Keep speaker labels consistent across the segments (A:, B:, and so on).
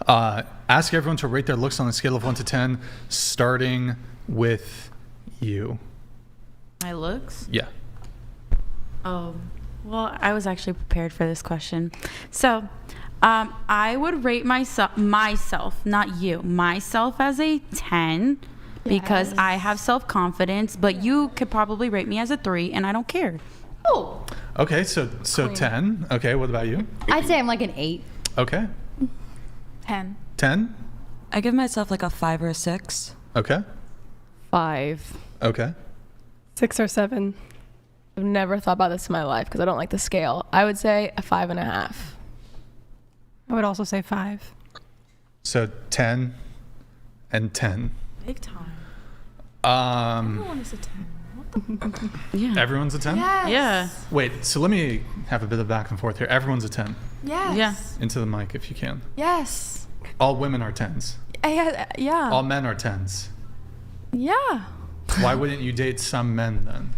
A: Ask everyone to rate their looks on a scale of 1 to 10, starting with you.
B: My looks?
A: Yeah.
B: Oh, well, I was actually prepared for this question. So, I would rate myself, not you, myself as a 10 because I have self-confidence, but you could probably rate me as a 3 and I don't care.
C: Oh.
A: Okay, so 10. Okay, what about you?
C: I'd say I'm like an 8.
A: Okay.
D: 10.
A: 10?
E: I give myself like a 5 or a 6.
A: Okay.
F: 5.
A: Okay.
G: 6 or 7. I've never thought about this in my life because I don't like the scale. I would say a 5.5.
H: I would also say 5.
A: So 10 and 10.
D: Big time.
A: Everyone
D: is a 10.
B: Yeah.
A: Everyone's a 10?
D: Yes.
B: Yeah.
A: Wait, so let me have a bit of back and forth here. Everyone's a 10.
D: Yes.
B: Yeah.
A: Into the mic if you can.
D: Yes.
A: All women are 10s.
D: Yeah.
A: All men are 10s.
D: Yeah.
A: Why wouldn't you date some men then?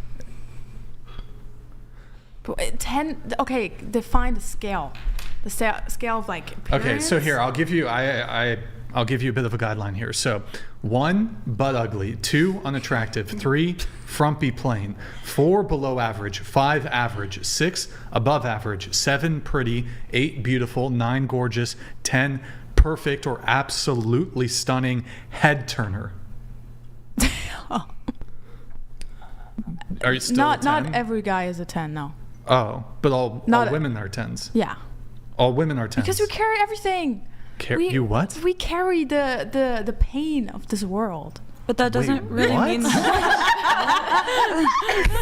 D: 10. Okay, define the scale. The scale of like appearance.
A: Okay, so here I'll give you I'll give you a bit of a guideline here. So 1, butt ugly. 2, unattractive. 3, frumpy plain. 4, below average. 5, average. 6, above average. 7, pretty. 8, beautiful. 9, gorgeous. 10, perfect or absolutely stunning head turner. Are you still
D: not
A: a 10?
D: every guy is a 10, no.
A: Oh, but all women are 10s.
D: Yeah.
A: All women are 10s.
D: Because we carry everything.
A: You what?
D: We carry the pain of this world.
E: But that doesn't really
A: what?
E: mean
D: So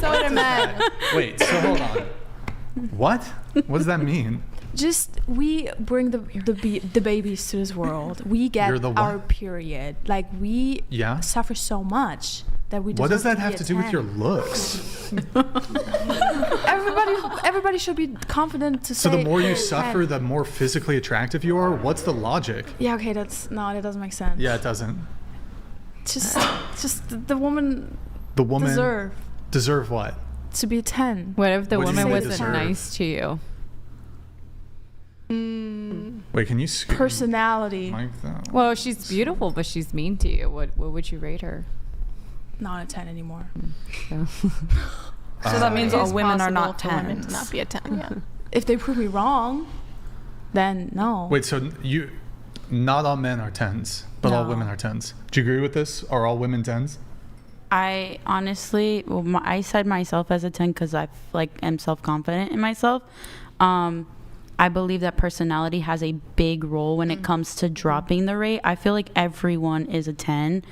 D: what I meant.
A: Wait, so hold on. What? What does that mean?
D: Just we bring the babies to this world. We get
A: You're the
D: our
A: what?
D: period. Like we
A: Yeah?
D: suffer so much that we.
A: What does
D: deserve
A: that have
D: be
A: to
D: a
A: do with
D: 10.
A: your looks?
D: Everybody should be confident to
A: So
D: say.
A: the more you
D: 10.
A: suffer, the more physically attractive you are? What's the logic?
D: Yeah. Okay. That doesn't make sense.
A: Yeah, it doesn't.
D: Just the woman
A: The woman
D: deserve
A: what?
D: to be 10.
G: What if the
A: What'd you
G: woman
A: say
G: wasn't
A: deserve?
G: nice to you?
A: Wait, can you scoot
D: Personality.
A: Mike that?
G: Well, she's beautiful, but she's mean to you. What would you rate her?
D: Not a 10 anymore.
E: So that means all women are not
G: for women to
E: 10s.
G: not be a 10. Yeah.
D: If they prove me wrong, then no.
A: Wait, so not all men are 10s, but all
D: No.
A: women are 10s. Do you agree with this? Are all women 10s?
B: I honestly, I said myself as a 10 because I am self-confident in myself. I believe that personality has a big role when it comes to dropping the rate. I feel like everyone is a 10.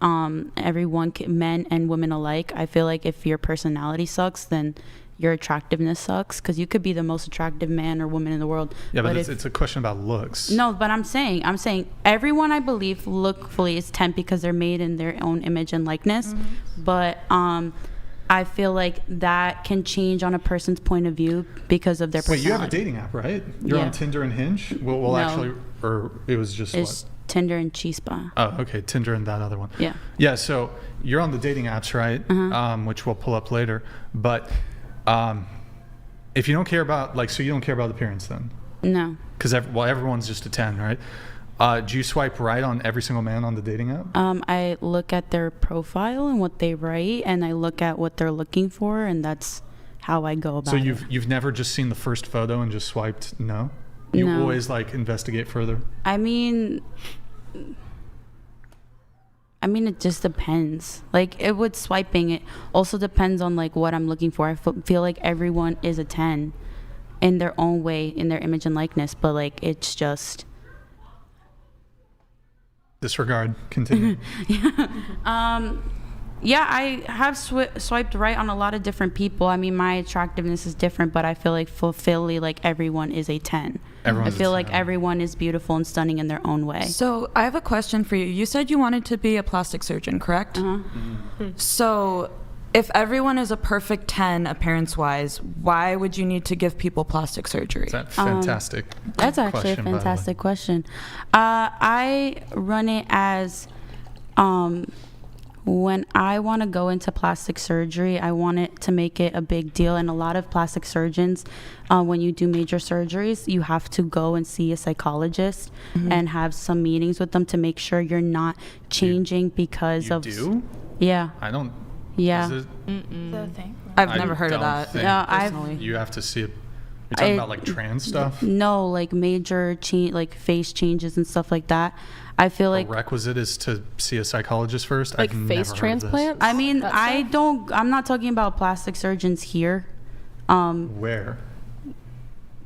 B: Everyone, men and women alike. I feel like if your personality sucks, then your attractiveness sucks because you could be the most attractive man or woman in the world.
A: Yeah, but it's a question about looks.
B: No, but I'm saying everyone I believe lookfully is 10 because they're made in their own image and likeness. But I feel like that can change on a person's point of view because of their
A: Wait,
B: personality.
A: you have a dating app, right? You're
B: Yeah.
A: on Tinder and Hinge? Well,
B: No.
A: actually, or it was just
B: It's
A: what?
B: Tinder and Chispa.
A: Oh, okay, Tinder and that other one.
B: Yeah.
A: Yeah, so you're on the dating apps, right? Which we'll pull up later. But if you don't care about, so you don't care about appearance then?
B: No.
A: Because everyone's just a 10, right? Do you swipe right on every single man on the dating app?
B: I look at their profile and what they write, and I look at what they're looking for, and that's how I go about
A: So
B: it.
A: you've never just seen the first photo and just swiped no? You
B: No.
A: always investigate further?
B: I mean, it just depends. Swiping, it also depends on what I'm looking for. I feel like everyone is a 10 in their own way, in their image and likeness, but it's just.
A: Disregard. Continue.
B: Yeah, I have swiped right on a lot of different people. I mean, my attractiveness is different, but I feel like everyone is a 10.
A: Everyone's
B: I feel
A: a
B: like
A: 10.
B: everyone is beautiful and stunning in their own way.
E: So I have a question for you. You said you wanted to be a plastic surgeon, correct? So if everyone is a perfect 10 appearance-wise, why would you need to give people plastic surgery?
A: Is that fantastic?
B: That's actually
A: question,
B: a
A: by the way.
B: fantastic question. I run it as when I want to go into plastic surgery, I want it to make it a big deal. And a lot of plastic surgeons, when you do major surgeries, you have to go and see a psychologist and have some meetings with them to make sure you're not changing because
A: You
B: of.
A: do?
B: Yeah.
A: I don't.
B: Yeah.
A: Is it,
D: The thing.
E: I've
A: I
E: never heard of
A: don't
E: that.
A: think
B: No, I've.
E: personally.
A: You have to see it. You're talking
B: I-
A: about like trans stuff?
B: No, like major change, like face changes and stuff like that. I feel like.
A: A requisite is to see a psychologist first?
G: Like
A: I've never
G: face
A: heard of this.
G: transplants?
B: I mean,
G: That
B: I
G: stuff?
B: don't. I'm not talking about plastic surgeons here,
A: Where?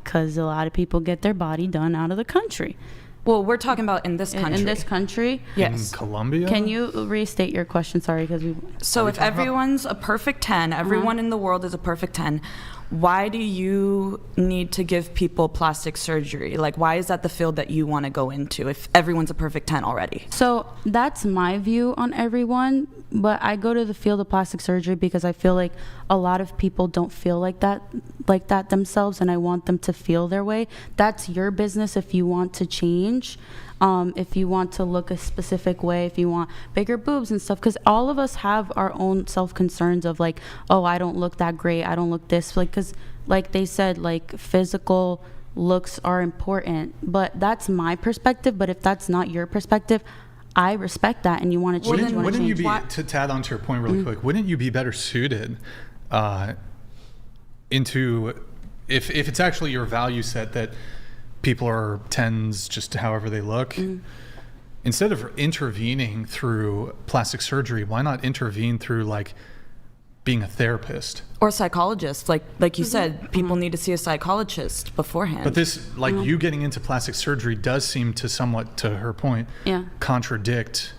B: because a lot of people get their body done out of the country.
E: Well, we're talking about in this country.
B: In this country,
E: Yes.
A: In Colombia?
B: can you restate your question? Sorry, because we.
E: So if
A: talking about-
E: everyone's a perfect 10, everyone in the world is a perfect 10, why do you need to give people plastic surgery? Like, why is that the field that you want to go into if everyone's a perfect 10 already?
B: So that's my view on everyone, but I go to the field of plastic surgery because I feel like a lot of people don't feel like that themselves, and I want them to feel their way. That's your business if you want to change. If you want to look a specific way, if you want bigger boobs and stuff, because all of us have our own self-concerns of like, oh, I don't look that great, I don't look this, like, because like they said, like physical looks are important, but that's my perspective. But if that's not your perspective, I respect that, and you want to change.
A: Wouldn't,
B: you wanna
A: wouldn't you
B: change.
A: be, to add on to your point really quick, wouldn't you be better suited into, if it's actually your value set that people are 10s just however they look, instead of intervening through plastic surgery, why not intervene through like being a therapist?
E: Or psychologists, like you said, people need to see a psychologist beforehand.
A: But this, like you getting into plastic surgery does seem to somewhat, to her point,
B: Yeah.
A: contradict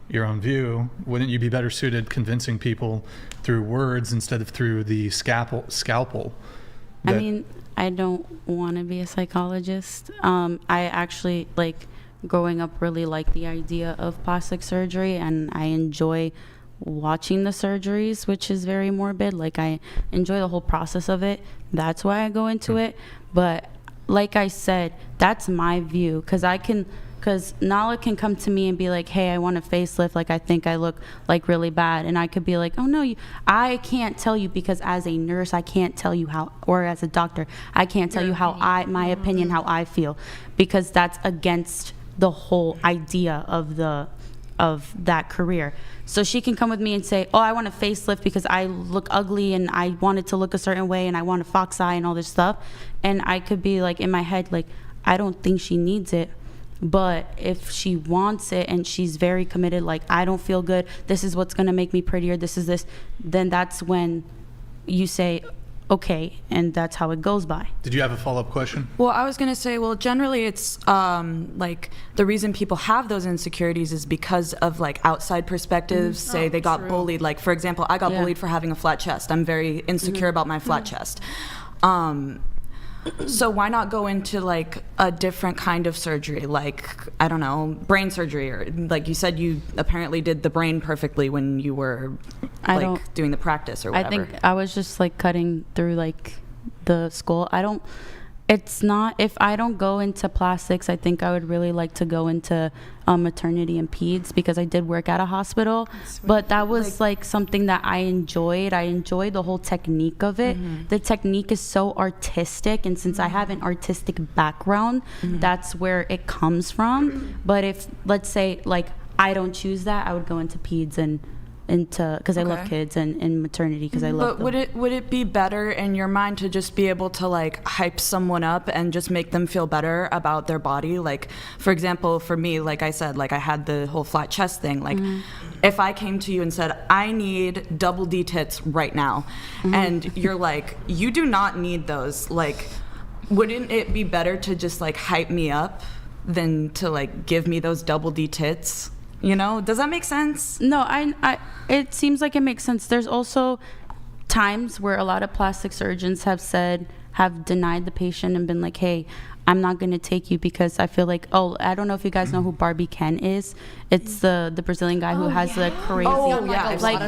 A: your own view. Wouldn't you be better suited convincing people through words instead of through the scalpel?
B: I
A: that-
B: mean, I don't want to be a psychologist. I actually, like, growing up really like the idea of plastic surgery, and I enjoy watching the surgeries, which is very morbid. Like, I enjoy the whole process of it. That's why I go into it. But like I said, that's my view, because Nala can come to me and be like, hey, I want a facelift, like I think I look like really bad, and I could be like, oh no, I can't tell you, because as a nurse I can't tell you how, or as a doctor I can't tell you how my opinion, how I feel, because that's against the whole idea of that career. So she can come with me and say, oh, I want a facelift because I look ugly and I want it to look a certain way and I want a fox eye and all this stuff, and I could be like in my head like, I don't think she needs it. But if she wants it and she's very committed, like, I don't feel good, this is what's going to make me prettier, this, then that's when you say, okay, and that's how it goes by.
A: Did you have a follow-up question?
E: Well, I was going to say, well, generally it's like the reason people have those insecurities is because of like outside perspectives. Say they got bullied. Like, for example, I got bullied for having a flat chest. I'm very insecure about my flat chest. So why not go into like a different kind of surgery, like, I don't know, brain surgery, or like you said, you apparently did the brain perfectly when you were doing the practice or whatever.
B: I think I was just like cutting through like the skull. If I don't go into plastics, I think I would really like to go into maternity and peds, because I did work at a hospital, but that was like something that I enjoyed. I enjoyed the whole technique of it. The technique is so artistic, and since I have an artistic background, that's where it comes from. But if, let's say, like, I don't choose that, I would go into peds and because I love kids, and maternity because I love them.
E: But would it be better in your mind to just be able to like hype someone up and just make them feel better about their body? Like, for example, for me, like I said, like I had the whole flat chest thing. Like, if I came to you and said, I need double D tits right now, and you're like, you do not need those, like, wouldn't it be better to just like hype me up than to like give me those double D tits? You know, does that make sense?
B: No, it seems like it makes sense. There's also times where a lot of plastic surgeons have denied the patient and been like, hey, I'm not gonna take you because I feel like, oh, I don't know if you guys know who Barbie Ken is. It's the Brazilian guy who has the crazy,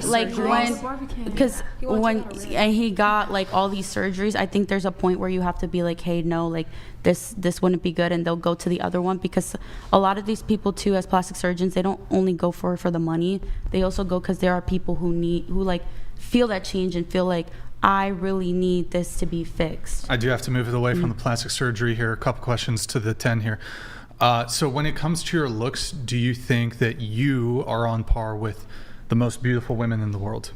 B: like when, because when and he got like all these surgeries. I think there's a point where you have to be like, hey, no, like this wouldn't be good, and they'll go to the other one, because a lot of these people too, as plastic surgeons, they don't only go for the money. They also go because there are people who like feel that change and feel like, I really need this to be fixed.
A: I do have to move it away from the plastic surgery here. A couple questions to the 10 here. So when it comes to your looks, do you think that you are on par with the most beautiful women in the world?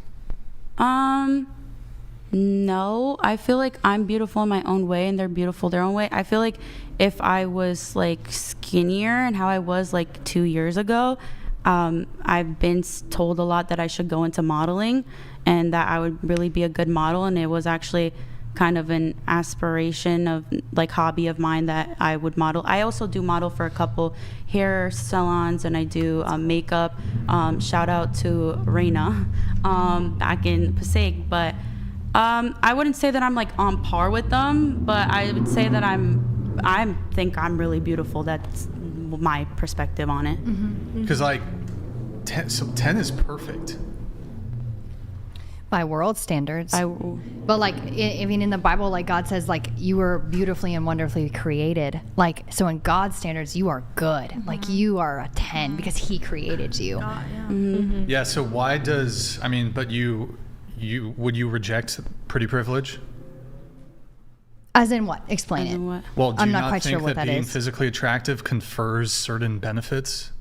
B: No, I feel like I'm beautiful in my own way and they're beautiful their own way. I feel like if I was like skinnier and how I was like 2 years ago, I've been told a lot that I should go into modeling and that I would really be a good model, and it was actually kind of an aspiration of like hobby of mine that I would model. I also do model for a couple hair salons, and I do makeup. Shout out to Reina back in Passaic, but I wouldn't say that I'm like on par with them, but I would say that I think I'm really beautiful. That's my perspective on it.
A: Because like 10 is perfect.
C: By world standards.
B: I
C: But like, I mean, in the Bible, like God says, like you were beautifully and wonderfully created. Like, so in God's standards, you are good. Like you are a 10 because He created you.
A: Yeah. So why does but you would you reject pretty privilege?
C: As in what? Explain
B: As
C: it.
B: in what?
A: Well, do
C: I'm
A: you
C: not
A: not
C: quite
A: think
C: sure what
A: that
C: that
A: being
C: is.
A: physically attractive confers certain benefits?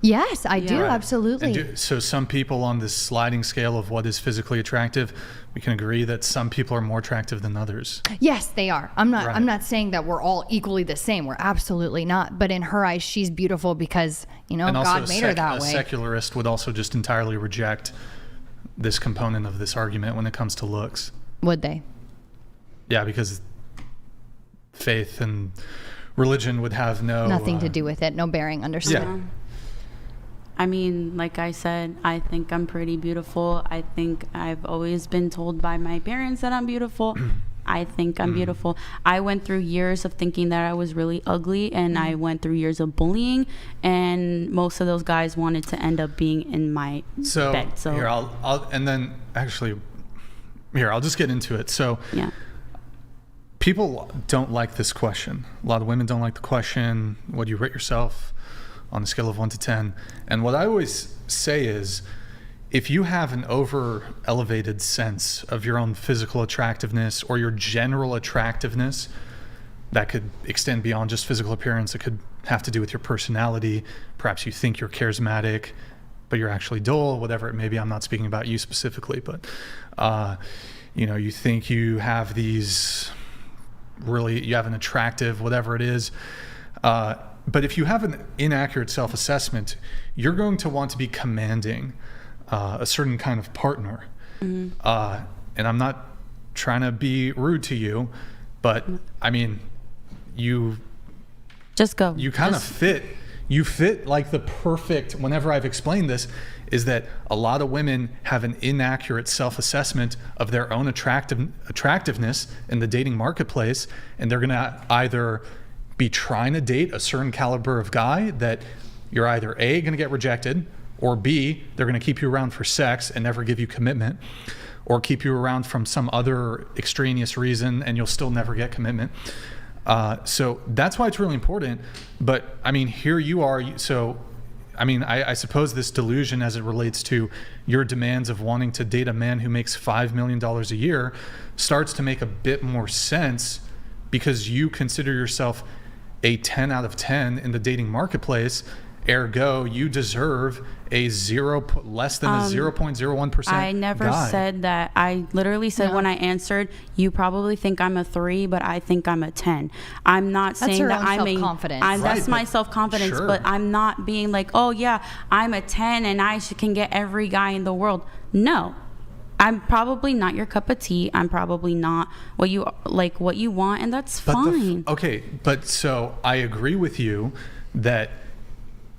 C: Yes, I do.
A: Right.
C: Absolutely.
A: And so some people on this sliding scale of what is physically attractive, we can agree that some people are more attractive than others.
C: Yes, they are. I'm not.
A: Right.
C: I'm not saying that we're all equally the same. We're absolutely not. But in her eyes, she's beautiful because
A: And also
C: God made her that
A: a
C: way.
A: secularist would also just entirely reject this component of this argument when it comes to looks.
C: Would they?
A: Yeah, because faith and religion would have
C: Nothing to do with it. No bearing. Understood.
A: Yeah.
B: I mean, like I said, I think I'm pretty beautiful. I think I've always been told by my parents that I'm beautiful. I think I'm beautiful. I went through years of thinking that I was really ugly, and I went through years of bullying, and most of those guys wanted to end up being in my bed. So
A: here, I'll just get into it. So
B: yeah.
A: people don't like this question. A lot of women don't like the question, what do you rate yourself on a scale of 1 to 10? And what I always say is, if you have an over elevated sense of your own physical attractiveness or your general attractiveness, that could extend beyond just physical appearance. It could have to do with your personality. Perhaps you think you're charismatic, but you're actually dull, whatever it may be. I'm not speaking about you specifically, but you think you have you have an attractive, whatever it is. But if you have an inaccurate self-assessment, you're going to want to be commanding a certain kind of partner. And I'm not trying to be rude to you, but you
B: Just go.
A: You kind of fit. You fit like the perfect. Whenever I've explained this, is that a lot of women have an inaccurate self-assessment of their own attractiveness in the dating marketplace, and they're gonna either be trying to date a certain caliber of guy that you're either A, gonna get rejected, or B, they're gonna keep you around for sex and never give you commitment, or keep you around from some other extraneous reason and you'll still never get commitment. So that's why it's really important. But here you are. So, I suppose this delusion as it relates to your demands of wanting to date a man who makes $5 million a year starts to make a bit more sense, because you consider yourself a 10 out of 10 in the dating marketplace. Ergo, you deserve less than a 0.01%
B: I never
A: guy.
B: said that. I literally said when I answered, you probably think I'm a 3, but I think I'm a 10. I'm not saying
C: her
B: that
C: own
B: I'm
C: self-confidence.
B: That's
A: Right,
B: my
A: but-
B: self-confidence,
A: sure.
B: but I'm not being like, oh yeah, I'm a 10 and I can get every guy in the world. No. I'm probably not your cup of tea. I'm probably not what you want, and that's
A: But
B: fine.
A: but so I agree with you that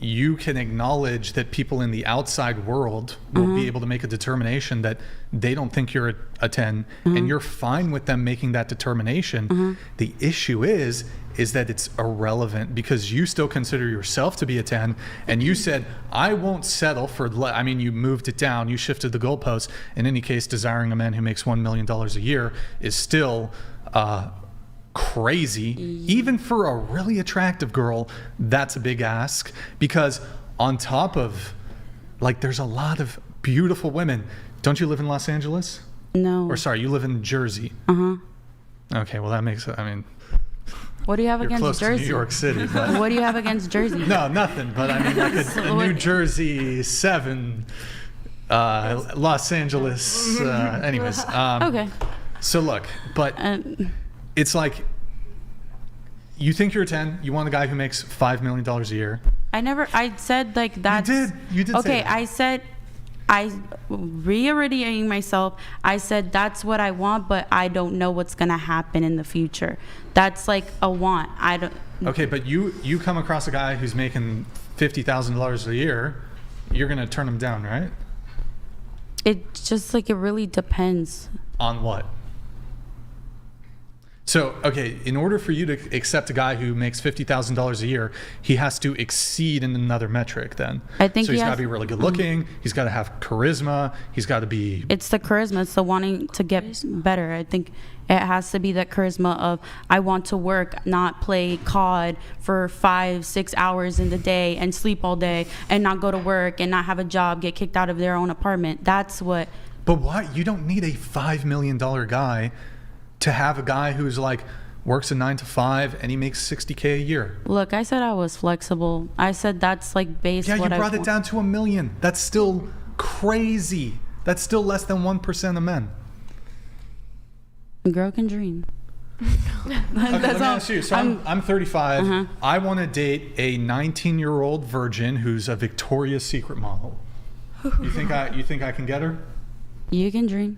A: you can acknowledge that people in the outside world will be able to make a determination that they don't think you're a 10, and you're fine with them making that determination. The issue is that it's irrelevant because you still consider yourself to be a 10, and you said, I won't settle for, I mean, you moved it down, you shifted the goalposts. In any case, desiring a man who makes $1 million a year is still crazy. Even for a really attractive girl, that's a big ask, because on top of, like, there's a lot of beautiful women. Don't you live in Los Angeles?
B: No.
A: Or sorry, you live in Jersey. Okay, well that makes, I mean,
B: What do you have
A: you're
B: against
A: close
B: Jersey?
A: to New York City, but
B: What do you have against Jersey?
A: no, nothing. But I mean, like a New Jersey 7, Los Angeles. Anyways,
B: Okay.
A: So look, but it's like, you think you're a 10. You want a guy who makes $5 million a year.
B: I said like that's.
A: You did.
B: Okay,
A: say that.
B: I reiterating myself. I said that's what I want, but I don't know what's gonna happen in the future. That's like a want. I don't.
A: Okay, but you come across a guy who's making $50,000 a year, you're gonna turn him down, right?
B: It's just like it really depends.
A: On what? So, okay, in order for you to accept a guy who makes $50,000 a year, he has to exceed in another metric then.
B: I think
A: so he's got to be really good looking, he's got to have charisma, he's got to be...
B: It's the charisma. It's the wanting to get better. I think it has to be that charisma of I want to work, not play COD for 5-6 hours in the day and sleep all day and not go to work and not have a job, get kicked out of their own apartment. That's what...
A: But why? You don't need a $5 million guy to have a guy who's like works a 9 to 5 and he makes $60K a year.
B: Look, I said I was flexible. I said that's like based.
A: Yeah, you
B: what
A: brought it down to $1 million. That's still crazy. That's still less than 1% of men.
B: A girl can dream.
A: Okay, let me ask you. So I'm 35. I want to date a 19-year-old virgin who's a Victoria's Secret model. You think I can get her?
B: You can dream.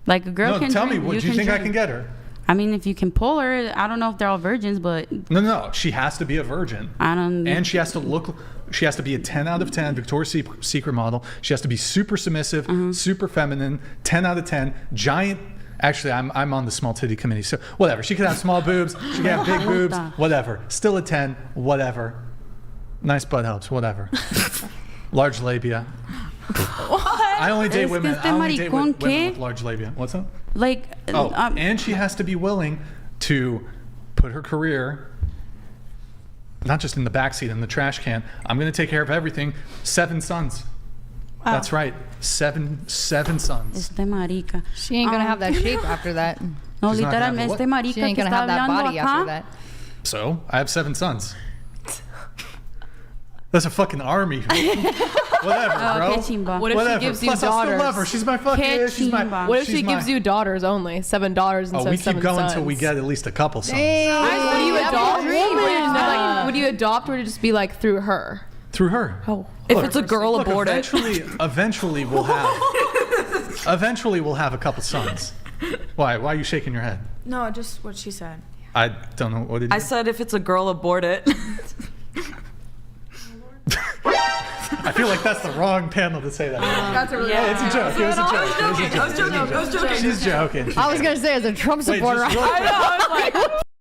B: Like a girl can
A: tell
B: dream.
A: me, what do you think I can get her?
B: I mean, if you can pull her, I don't know if they're all virgins, but
A: No, she has to be a virgin. And she has to be a 10 out of 10 Victoria's Secret model. She has to be super submissive, super feminine, 10 out of 10, giant. Actually, I'm on the small titty committee, so whatever. She could have small boobs, she could have big boobs, whatever. Still a 10, whatever. Nice butt helps, whatever. Large labia. I only date women with large labia. What's up?
B: like,
A: And she has to be willing to put her career not just in the backseat, in the trash can. I'm going to take care of everything. 7 sons. Wow. That's right. Seven sons.
B: Este marica.
C: She ain't gonna have that shape after that.
B: No,
A: She's not gonna have
B: literalmente,
A: what?
B: este marica
C: She ain't
B: que
C: gonna
B: está
C: have that
B: hablando
C: body after
B: acá.
C: that.
A: So I have 7 sons. That's a fucking army. Whatever, bro.
B: Que chimba.
G: What if
A: Whatever.
G: she gives you
A: Plus, I still
G: daughters?
A: love her. She's my fucking.
B: Que
A: She's my.
B: chimba.
G: What if
A: she's
G: she gives
A: my-
G: you daughters only? $7 instead
A: Oh, we
G: of
A: keep
G: 7
A: going
G: sons.
A: until we get at least a couple sons.
G: Would you adopt?
C: Woman.
G: Would you adopt, or would it just be like through her?
A: Through her.
G: Oh,
E: If it's a girl, abort it.
A: Eventually we'll have. Eventually we'll have a couple sons. Why? Why are you shaking your head?
D: No, just what she said.
A: I don't know. What did you?
E: I said if it's a girl, abort it.
A: I feel like that's the wrong panel to say that.
D: That's a really
A: It's a joke. It was a joke.
E: I was joking.
A: She's joking.
C: I was gonna say as a Trump
A: Wait,
C: supporter.
A: just really quick.